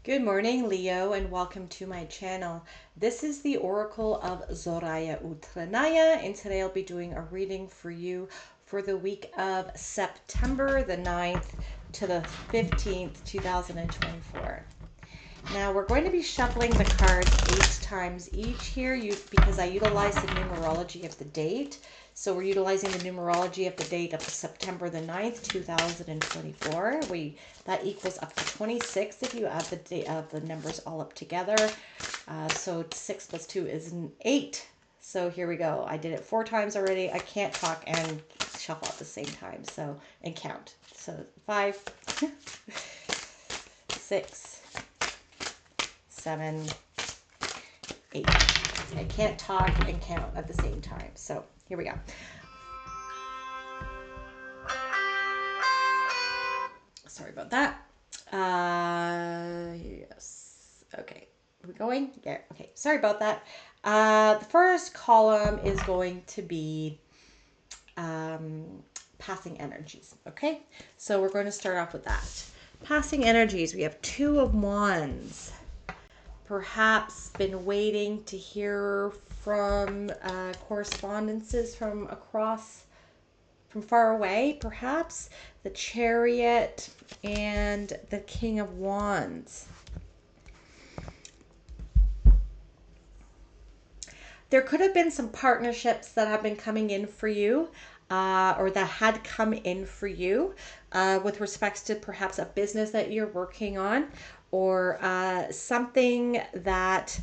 Good morning, Leo, and welcome to my channel. This is the Oracle of Zoraya Utranaya, and today I'll be doing a reading for you for the week of September the 9th to the 15th, 2024. Now we're going to be shuffling the cards 8 times each here because I utilize the numerology of the date. So we're utilizing the numerology of the date of September the 9th, 2024. That equals up to 26 if you add the date of the numbers all up together. So 6 plus 2 is 8. So here we go. I did it 4 times already. I can't talk and shuffle at the same time. So, and count. So 5, 6, 7, 8. I can't talk and count at the same time. So here we go. Sorry about that. Yes. Okay. Are we going? Yeah. Okay. Sorry about that. The first column is going to be passing energies. Okay. So we're going to start off with that. Passing energies. We have 2 of Wands. Perhaps been waiting to hear from correspondences from far away, perhaps. The Chariot and the King of Wands. There could have been some partnerships that have been coming in for you, or that had come in for you, with respects to perhaps a business that you're working on, or something that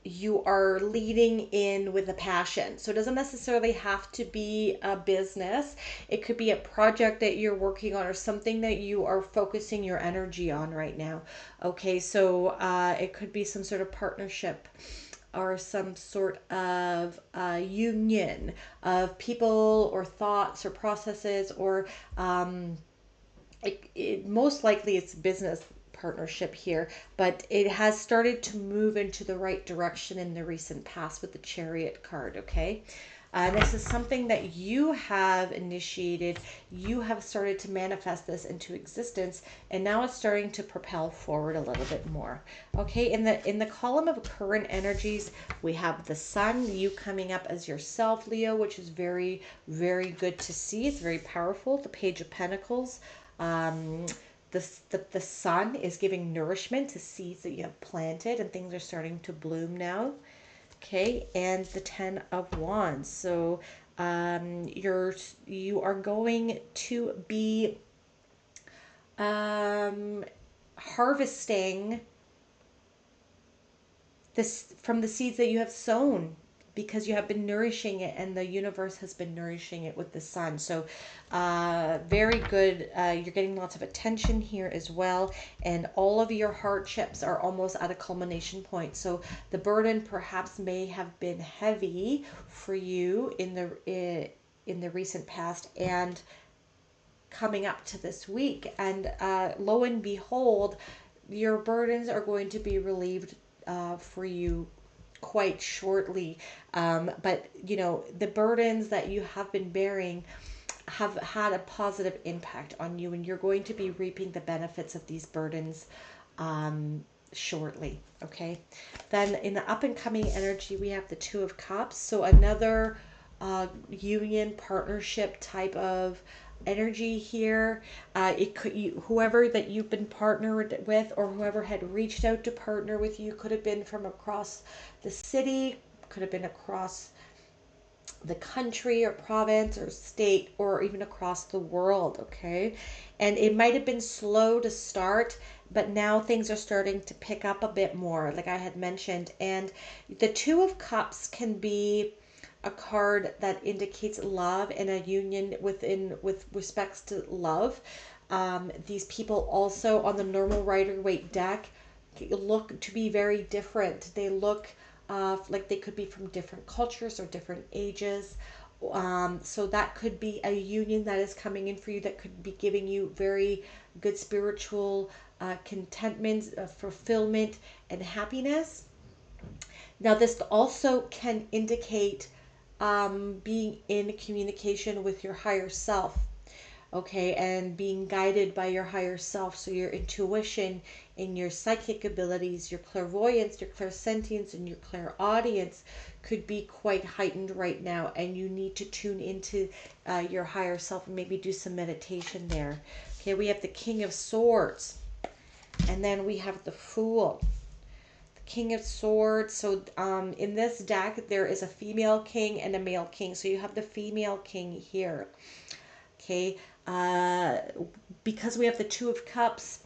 you are leading in with a passion. So it doesn't necessarily have to be a business. It could be a project that you're working on or something that you are focusing your energy on right now. Okay, so it could be some sort of partnership or some sort of union of people or thoughts or processes, or most likely it's business partnership here, but it has started to move into the right direction in the recent past with the Chariot card. Okay, this is something that you have initiated. You have started to manifest this into existence, and now it's starting to propel forward a little bit more. Okay, in the column of current energies, we have the Sun, you coming up as yourself, Leo, which is very, very good to see. It's very powerful. The Page of Pentacles. The sun is giving nourishment to seeds that you have planted, and things are starting to bloom now. Okay, and the 10 of Wands. So you are going to be harvesting this from the seeds that you have sown, because you have been nourishing it, and the universe has been nourishing it with the sun. So very good. You're getting lots of attention here as well, and all of your hardships are almost at a culmination point. So the burden perhaps may have been heavy for you in the recent past and coming up to this week, and lo and behold, your burdens are going to be relieved for you quite shortly. But you know, the burdens that you have been bearing have had a positive impact on you, and you're going to be reaping the benefits of these burdens shortly. Okay, then in the up and coming energy, we have the 2 of Cups. So another union partnership type of energy here. It could whoever that you've been partnered with, or whoever had reached out to partner with you, could have been from across the city, could have been across the country or province or state, or even across the world. Okay, and it might have been slow to start, but now things are starting to pick up a bit more, like I had mentioned. And the 2 of Cups can be a card that indicates love and a union with respects to love. These people also on the normal Rider-Waite deck look to be very different. They look like they could be from different cultures or different ages. So that could be a union that is coming in for you, that could be giving you very good spiritual contentment, fulfillment, and happiness. Now, this also can indicate being in communication with your higher self. okay, and being guided by your higher self. So your intuition and your psychic abilities, your clairvoyance, your clairsentience, and your clairaudience could be quite heightened right now, and you need to tune into your higher self and maybe do some meditation there. Okay, we have the King of Swords, and then we have the Fool. King of Swords. So in this deck, there is a female king and a male king. So you have the female king here. Okay. Because we have the Two of Cups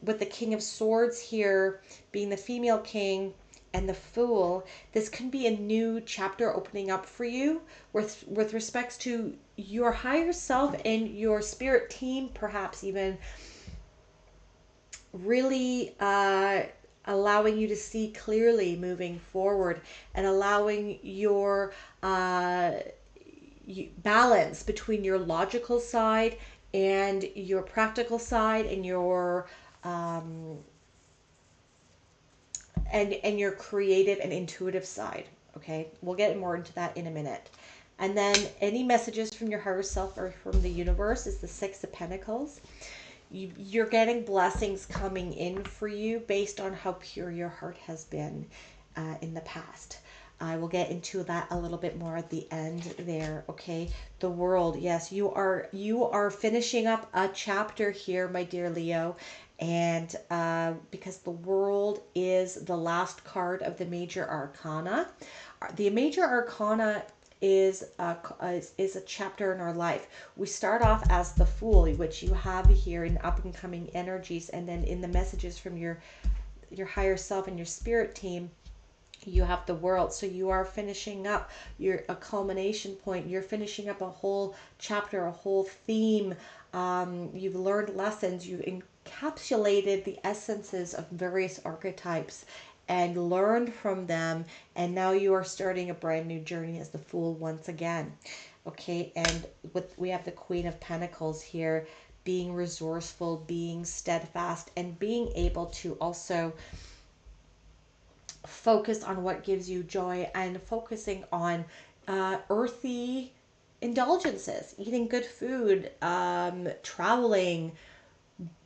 with the King of Swords here being the female king and the Fool, this can be a new chapter opening up for you with respects to your higher self and your spirit team, perhaps even really allowing you to see clearly moving forward, and allowing your balance between your logical side and your practical side and your and your creative and intuitive side. Okay, we'll get more into that in a minute. And then any messages from your higher self or from the universe is the Six of Pentacles. You're getting blessings coming in for you based on how pure your heart has been in the past. I will get into that a little bit more at the end there. Okay, the World. Yes, you are finishing up a chapter here, my dear Leo, and because the World is the last card of the Major Arcana. The Major Arcana is a chapter in our life. We start off as the Fool, which you have here in up and coming energies, and then in the messages from your higher self and your spirit team, you have the World. So you are finishing up a culmination point. You're finishing up a whole chapter, a whole theme. You've learned lessons. You've encapsulated the essences of various archetypes and learned from them, and now you are starting a brand new journey as the Fool once again. Okay, and we have the Queen of Pentacles here, being resourceful, being steadfast, and being able to also focus on what gives you joy, and focusing on earthy indulgences, eating good food, traveling,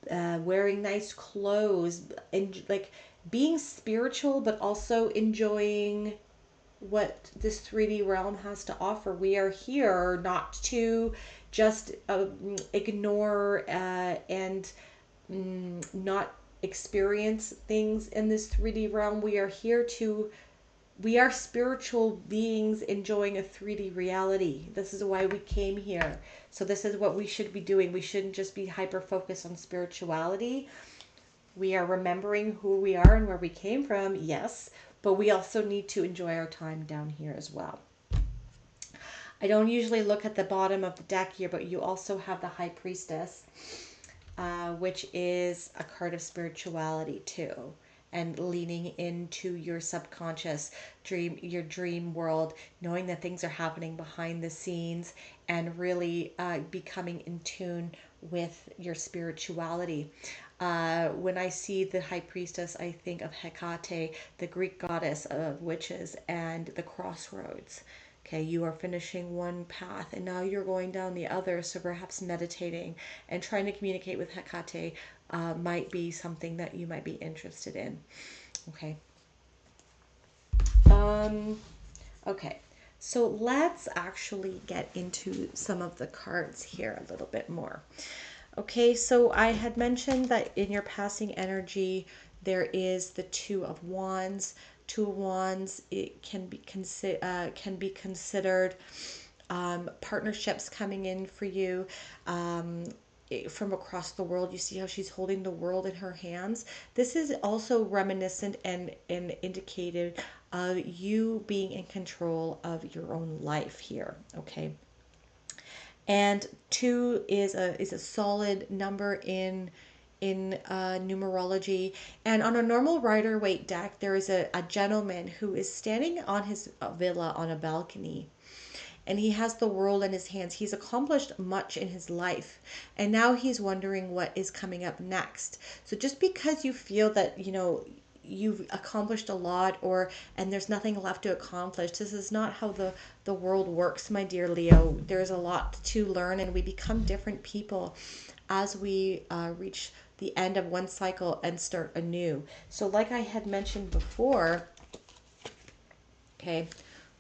wearing nice clothes, and like being spiritual, but also enjoying what this 3D realm has to offer. We are here not to just ignore and not experience things in this 3D realm. We are spiritual beings enjoying a 3D reality. This is why we came here. So this is what we should be doing. We shouldn't just be hyper focused on spirituality. We are remembering who we are and where we came from, yes, but we also need to enjoy our time down here as well. I don't usually look at the bottom of the deck here, but you also have the High Priestess, which is a card of spirituality too, and leaning into your subconscious dream, your dream world, knowing that things are happening behind the scenes, and really becoming in tune with your spirituality. When I see the High Priestess, I think of Hecate, the Greek goddess of witches, and the crossroads. Okay, you are finishing one path and now you're going down the other. So perhaps meditating and trying to communicate with Hecate might be something that you might be interested in. Okay. Okay. So let's actually get into some of the cards here a little bit more. Okay, so I had mentioned that in your passing energy, there is the Two of Wands. Two of Wands, it can be considered partnerships coming in for you from across the world. You see how she's holding the world in her hands. This is also reminiscent and indicated of you being in control of your own life here. Okay. And two is a solid number in numerology. And on a normal Rider-Waite deck, there is a gentleman who is standing on his villa on a balcony, and he has the world in his hands. He's accomplished much in his life, and now he's wondering what is coming up next. So just because you feel that you've accomplished a lot, or and there's nothing left to accomplish. This is not how the world works, my dear Leo. There's a lot to learn, and we become different people as we reach the end of one cycle and start anew. So like I had mentioned before, okay,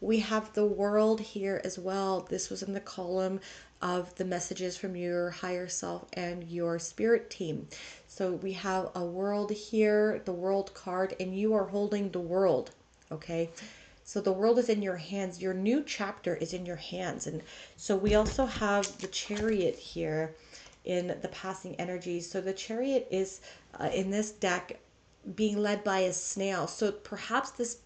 we have the world here as well. This was in the column of the messages from your higher self and your spirit team. So we have a world here, the world card, and you are holding the world. Okay. So the world is in your hands. Your new chapter is in your hands. And so we also have the chariot here in the passing energy. So the chariot is in this deck being led by a snail. So perhaps this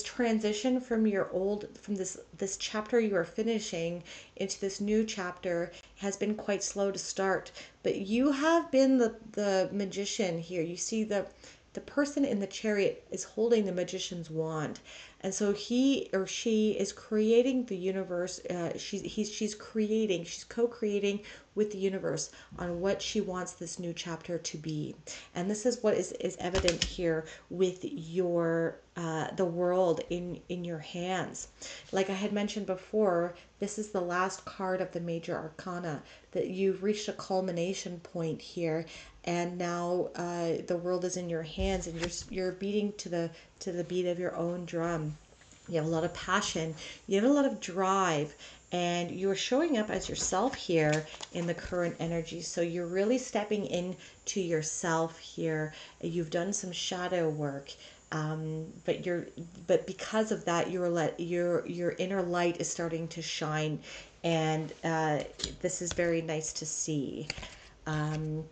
transition from your old from this chapter you are finishing into this new chapter has been quite slow to start, but you have been the magician here. You see the person in the chariot is holding the magician's wand, and so he or she is creating the universe. She's creating, she's co-creating with the universe on what she wants this new chapter to be. And this is what is evident here with your the world in your hands. Like I had mentioned before, this is the last card of the major arcana, that you've reached a culmination point here, and now the world is in your hands, and you're beating to the beat of your own drum. You have a lot of passion, you have a lot of drive, and you're showing up as yourself here in the current energy. So you're really stepping into yourself here. You've done some shadow work, but because of that, your inner light is starting to shine, and this is very nice to see. What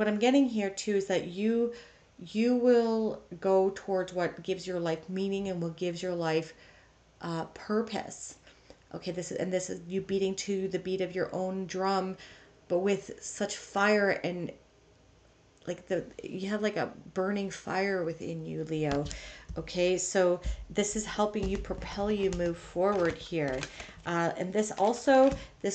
I'm getting here too is that you will go towards what gives your life meaning and what gives your life purpose. Okay, this is you beating to the beat of your own drum, but with such fire, and like you have like a burning fire within you, Leo. Okay, so this is helping you propel you move forward here. And this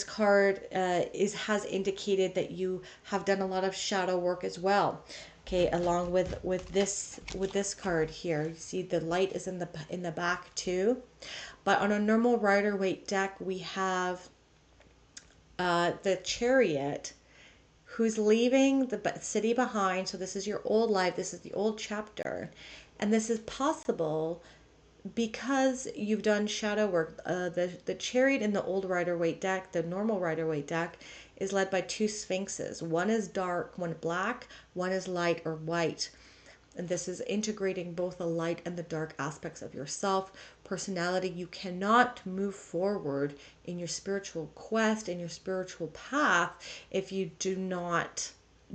card has indicated that you have done a lot of shadow work as well. Okay, along with this card here, you see the light is in the back too. But on a normal Rider-Waite deck, we have the Chariot, who's leaving the city behind. So this is your old life. This is the old chapter. And this is possible because you've done shadow work. The Chariot in the old Rider-Waite deck, the normal Rider-Waite deck, is led by two sphinxes. One is dark, one black, one is light or white. And this is integrating both the light and the dark aspects of yourself, personality. You cannot move forward in your spiritual quest, in your spiritual path, if you do not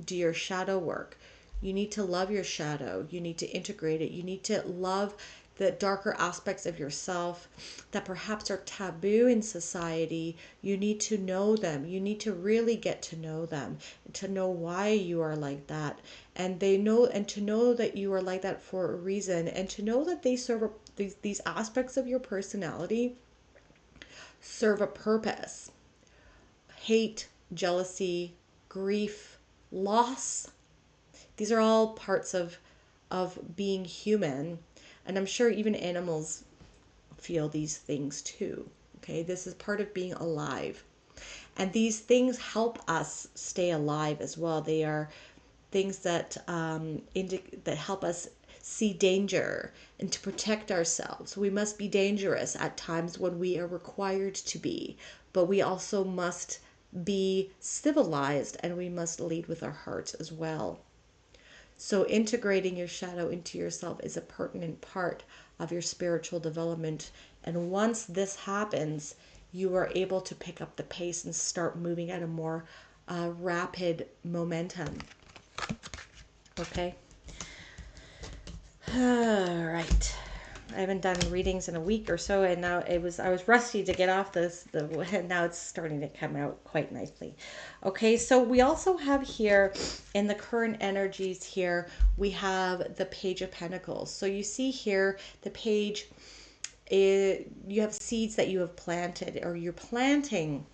do your shadow work. You need to love your shadow. You need to integrate it. You need to love the darker aspects of yourself that perhaps are taboo in society. You need to know them. You need to really get to know them, to know why you are like that. And to know that you are like that for a reason, and to know that they serve these aspects of your personality serve a purpose. Hate, jealousy, grief, loss. These are all parts of being human. And I'm sure even animals feel these things too. Okay, this is part of being alive. And these things help us stay alive as well. They are things that that help us see danger and to protect ourselves. We must be dangerous at times when we are required to be, but we also must be civilized, and we must lead with our hearts as well. So integrating your shadow into yourself is a pertinent part of your spiritual development. And once this happens, you are able to pick up the pace and start moving at a more rapid momentum. Okay. All right. I haven't done readings in a week or so, and now I was rusty to get off this. And now it's starting to come out quite nicely. Okay, so we also have here in the current energies here, we have the Page of Pentacles. So you see here the page. You have seeds that you have planted, or you're planting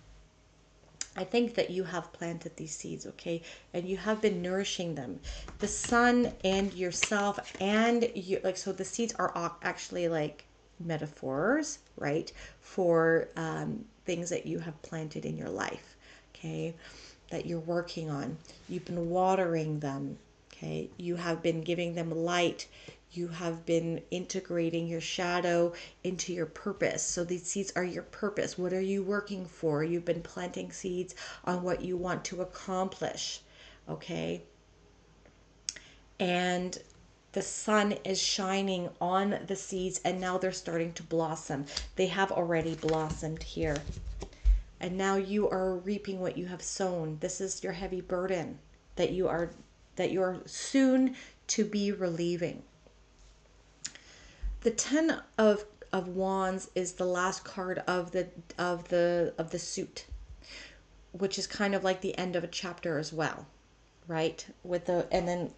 I think that you have planted these seeds, okay? And you have been nourishing them. The sun and yourself and you, like, so the seeds are actually like metaphors, right? For things that you have planted in your life, okay? That you're working on. You've been watering them, okay? You have been giving them light. You have been integrating your shadow into your purpose. So these seeds are your purpose. What are you working for? You've been planting seeds on what you want to accomplish, okay? And the sun is shining on the seeds and now they're starting to blossom. They have already blossomed here. And now you are reaping what you have sown. This is your heavy burden that you are soon to be relieving. The 10 of wands is the last card of the suit, which is kind of like the end of a chapter as well, right? With the and then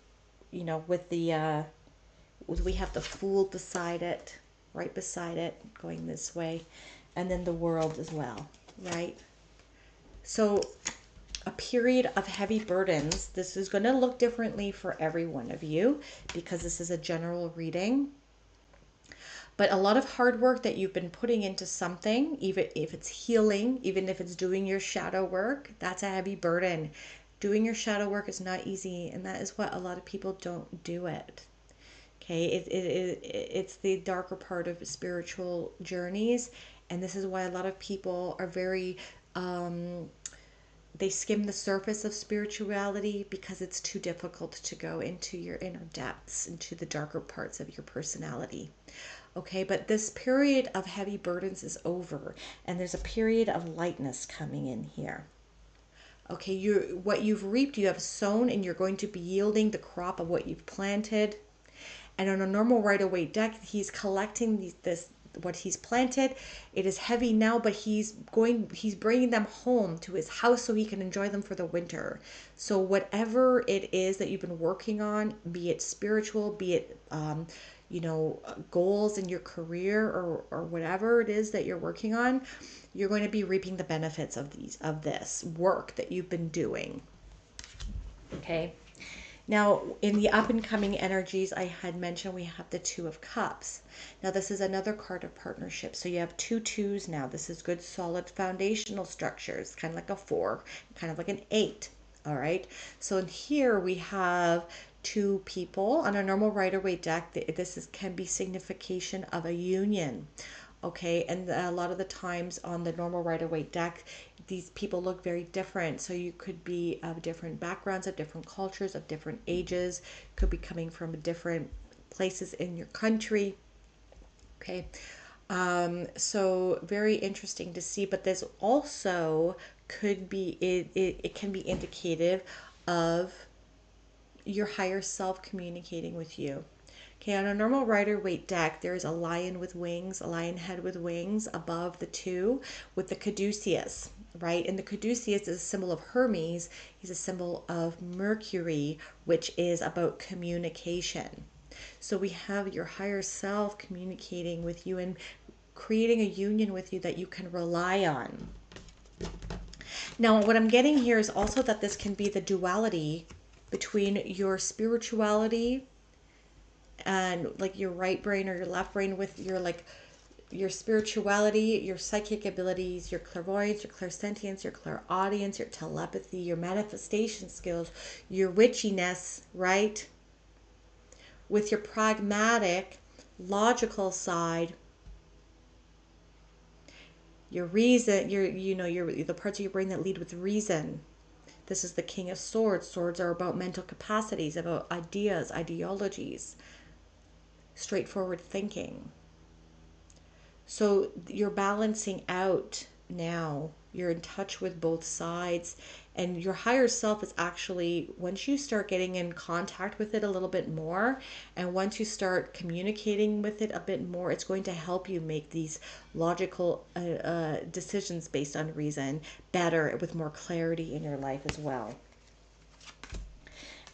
with the we have the Fool beside it, right beside it, going this way, and then the World as well, right? So a period of heavy burdens. This is going to look differently for every one of you because this is a general reading. But a lot of hard work that you've been putting into something, even if it's healing, even if it's doing your shadow work, that's a heavy burden. Doing your shadow work is not easy, and that is what a lot of people don't do it. Okay, it's the darker part of spiritual journeys, and this is why a lot of people are very they skim the surface of spirituality because it's too difficult to go into your inner depths, into the darker parts of your personality. Okay, but this period of heavy burdens is over, and there's a period of lightness coming in here. Okay, what you've reaped, you have sown, and you're going to be yielding the crop of what you've planted. And on a normal Rider-Waite deck, he's collecting this what he's planted. It is heavy now, but he's bringing them home to his house so he can enjoy them for the winter. So whatever it is that you've been working on, be it spiritual, be it goals in your career, or whatever it is that you're working on, you're going to be reaping the benefits of this work that you've been doing. Okay. Now, in the up and coming energies, I had mentioned we have the Two of Cups. Now, this is another card of partnership. So you have two twos now. This is good, solid foundational structures, kind of like a 4, kind of like an 8. All right. So in here we have two people. On a normal Rider-Waite deck, can be signification of a union. Okay, and a lot of the times on the normal Rider-Waite deck, these people look very different. So you could be of different backgrounds, of different cultures, of different ages, could be coming from different places in your country. Okay, so very interesting to see, but there's also it can be indicative of your higher self communicating with you. Okay, on a normal Rider-Waite deck, there is a lion with wings, a lion head with wings above the two with the caduceus, right? And the caduceus is a symbol of Hermes. He's a symbol of Mercury, which is about communication. So we have your higher self communicating with you and creating a union with you that you can rely on. Now, what I'm getting here is also that this can be the duality between your spirituality and like your right brain or your left brain, with your spirituality, your psychic abilities, your clairvoyance, your clairsentience, your clairaudience, your telepathy, your manifestation skills, your witchiness, right? With your pragmatic, logical side, your reason, your the parts of your brain that lead with reason. This is the King of Swords. Swords are about mental capacities, about ideas, ideologies, straightforward thinking. So you're balancing out now. You're in touch with both sides. And your higher self is actually, once you start getting in contact with it a little bit more, and once you start communicating with it a bit more, it's going to help you make these logical decisions based on reason better, with more clarity in your life as well.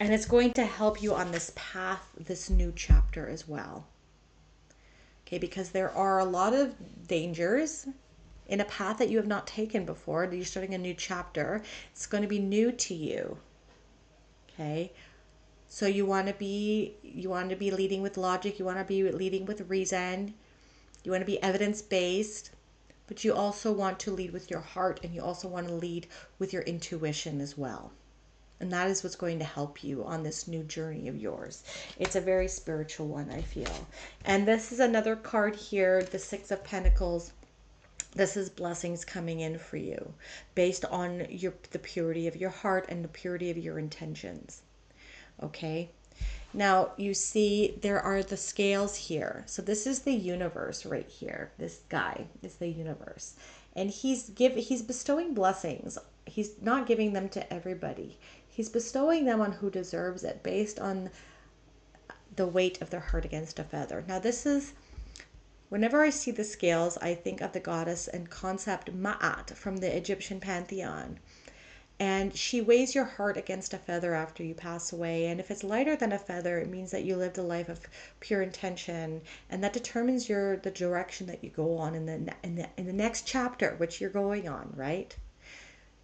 And it's going to help you on this path, this new chapter as well. Okay, because there are a lot of dangers in a path that you have not taken before. You're starting a new chapter. It's going to be new to you. Okay? So you want to be leading with logic, you want to be leading with reason. You want to be evidence-based, but you also want to lead with your heart, and you also want to lead with your intuition as well. And that is what's going to help you on this new journey of yours. It's a very spiritual one, I feel. And this is another card here, the Six of Pentacles. This is blessings coming in for you based on the purity of your heart and the purity of your intentions. Okay? Now, you see there are the scales here. So this is the universe right here. This guy is the universe. And he's bestowing blessings. He's not giving them to everybody. He's bestowing them on who deserves it based on the weight of their heart against a feather. Now, this is, whenever I see the scales, I think of the goddess and concept Ma'at from the Egyptian pantheon. And she weighs your heart against a feather after you pass away. And if it's lighter than a feather, it means that you lived a life of pure intention, and that determines the direction that you go on in the next chapter, which you're going on, right?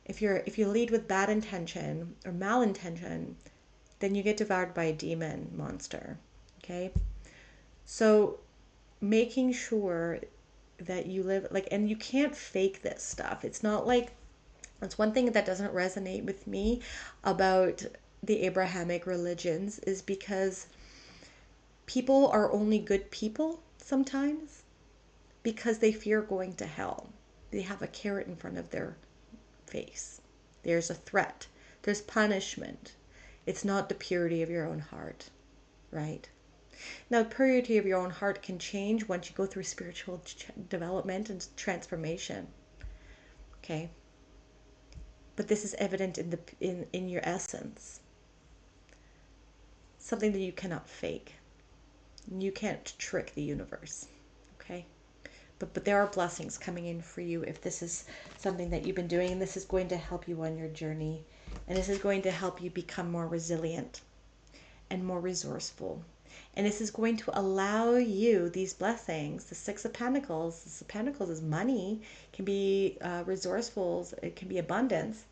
If you lead with bad intention or malintention, then you get devoured by a demon monster. Okay? So making sure that you live and you can't fake this stuff. It's not like, that's one thing that doesn't resonate with me about the Abrahamic religions, is because people are only good people sometimes because they fear going to hell. They have a carrot in front of their face. There's a threat. There's punishment. It's not the purity of your own heart, right? Now, the purity of your own heart can change once you go through spiritual development and transformation. Okay? But this is evident in your essence. Something that you cannot fake. You can't trick the universe. Okay? But there are blessings coming in for you if this is something that you've been doing, and this is going to help you on your journey. And this is going to help you become more resilient and more resourceful. And this is going to allow you these blessings. The Six of Pentacles, is money, can be resourceful, it can be abundance.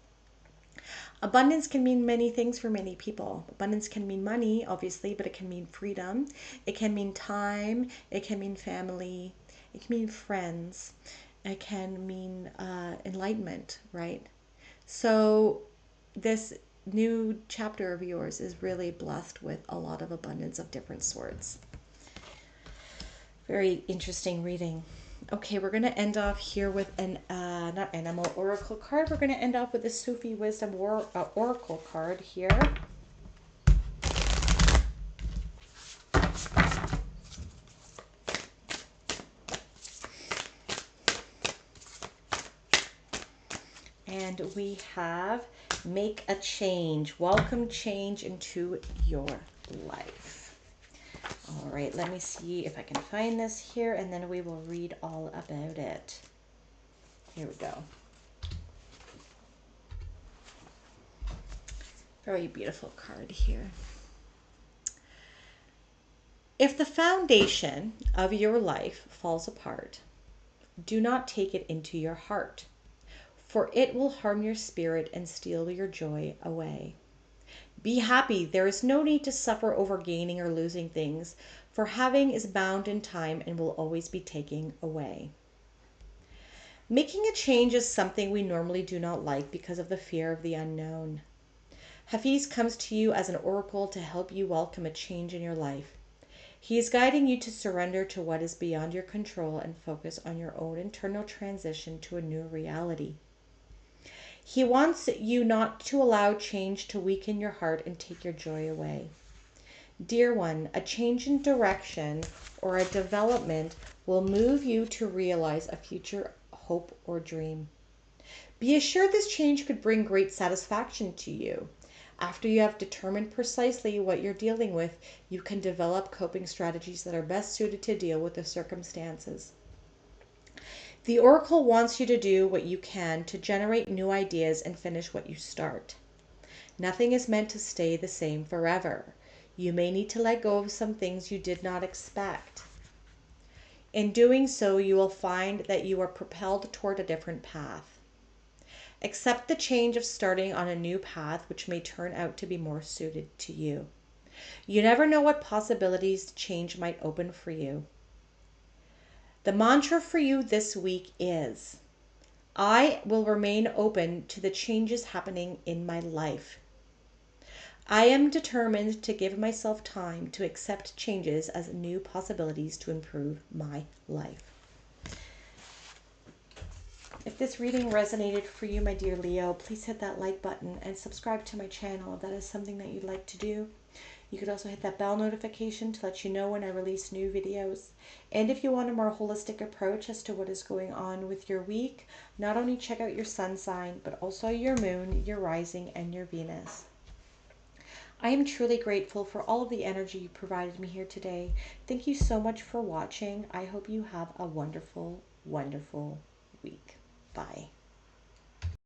Abundance can mean many things for many people. Abundance can mean money, obviously, but it can mean freedom. It can mean time. It can mean family. It can mean friends. It can mean enlightenment, right? So this new chapter of yours is really blessed with a lot of abundance of different sorts. Very interesting reading. Okay, we're going to end off here with an, not animal, oracle card. We're going to end off with the Sufi Wisdom oracle card here. And we have make a change. Welcome change into your life. All right, let me see if I can find this here, and then we will read all about it. Here we go. Very beautiful card here. If the foundation of your life falls apart, do not take it into your heart, for it will harm your spirit and steal your joy away. Be happy. There is no need to suffer over gaining or losing things, for having is bound in time and will always be taken away. Making a change is something we normally do not like because of the fear of the unknown. Hafiz comes to you as an oracle to help you welcome a change in your life. He is guiding you to surrender to what is beyond your control and focus on your own internal transition to a new reality. He wants you not to allow change to weaken your heart and take your joy away. Dear one, a change in direction or a development will move you to realize a future hope or dream. Be assured this change could bring great satisfaction to you. After you have determined precisely what you're dealing with, you can develop coping strategies that are best suited to deal with the circumstances. The oracle wants you to do what you can to generate new ideas and finish what you start. Nothing is meant to stay the same forever. You may need to let go of some things you did not expect. In doing so, you will find that you are propelled toward a different path. Accept the change of starting on a new path, which may turn out to be more suited to you. You never know what possibilities change might open for you. The mantra for you this week is, I will remain open to the changes happening in my life. I am determined to give myself time to accept changes as new possibilities to improve my life. If this reading resonated for you, my dear Leo, please hit that like button and subscribe to my channel if that is something that you'd like to do. You could also hit that bell notification to let you know when I release new videos. And if you want a more holistic approach as to what is going on with your week, not only check out your sun sign, but also your moon, your rising, and your Venus. I am truly grateful for all of the energy you provided me here today. Thank you so much for watching. I hope you have a wonderful, wonderful week. Bye.